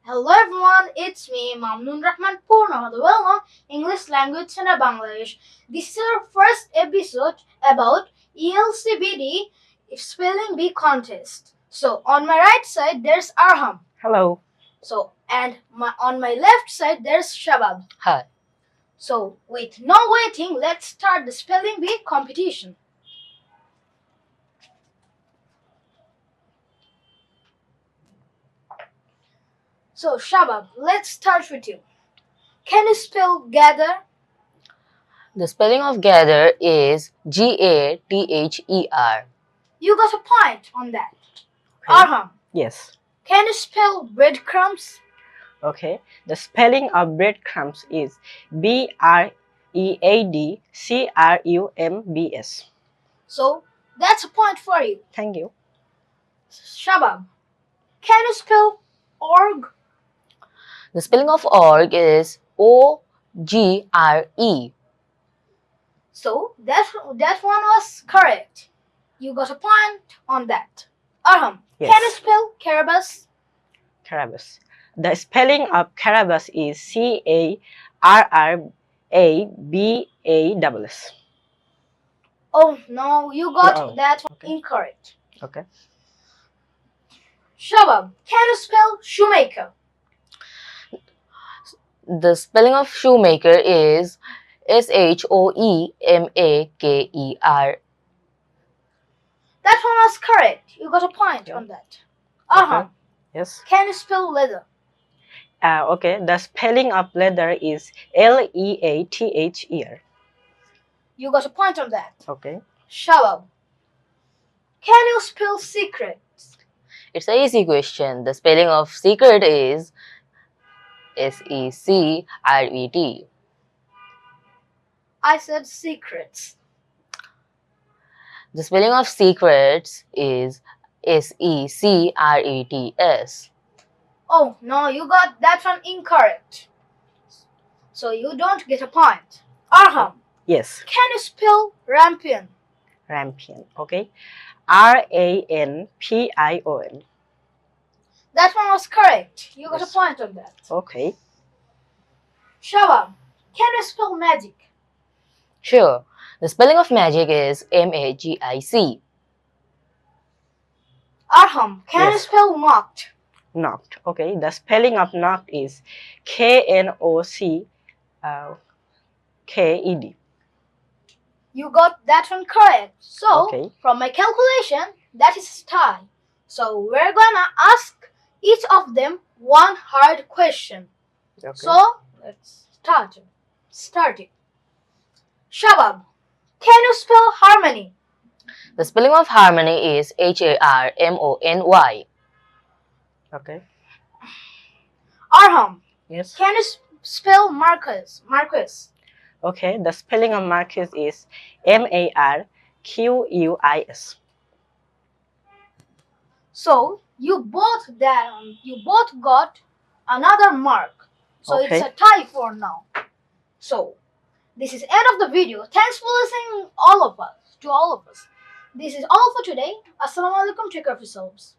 Hello everyone, it's me, Mamnoon Rahman Purnama, the well-known English language channel Bangladesh. This is our first episode about ELC BD Spelling Bee contest. So on my right side there's Arham. Hello. So on my left side there's Shabab. Hi. So with no waiting, let's start the spelling bee competition. So Shabab, let's start with you. Can you spell gather? The spelling of gather is G-A-T-H-E-R. You got a point on that. Okay. Arham, Yes. can you spell breadcrumbs? Okay. The spelling of breadcrumbs is B-R-E-A-D-C-R-U-M-B-S. So that's a point for you. Thank you. Shabab, can you spell org? The spelling of org is O-G-R-E. So that one was correct. You got a point on that. Arham, Yes. can you spell Carabas? Carabas. The spelling of Carabas is C-A-R-R-A-B-A-S-S. Oh no, you got Oh, that one okay. incorrect. Okay. Shabab, can you spell shoemaker? The spelling of shoemaker is S-H-O-E-M-A-K-E-R. That one was correct. You got a point on that. Arham, Yes. can you spell leather? Okay. The spelling of leather is L-E-A-T-H-E-R. You got a point on that. Okay. Shabab, can you spell secret? It's an easy question. The spelling of secret is S-E-C-R-E-T. I said secrets. The spelling of secrets is S-E-C-R-E-T-S. Oh no, you got that one incorrect. So you don't get a point. Arham, Yes. can you spell rampion? Rampion. Okay. R-A-N-P-I-O-N. That one was correct. You got Yes. a point on that. Okay. Shabab, can you spell magic? Sure. The spelling of magic is M-A-G-I-C. Arham, can you Yes. spell knocked? Knocked. Okay. The spelling of knocked is K-N-O-C-K-E-D. You got that one correct. So, Okay. from my calculation, that is a tie. So, we're gonna ask each of them one hard question. Okay. So, let's start it. Shabab, can you spell harmony? The spelling of harmony is H-A-R-M-O-N-Y. Okay. Arham, Yes. can you spell Marcus? Okay. The spelling of Marcus is M-A-R-Q-U-I-S. So, you both got another mark. So, Okay. it's a tie for now. So, this is end of the video. Thanks for listening to all of us. This is all for today. Assalamu alaikum. Take care of yourselves.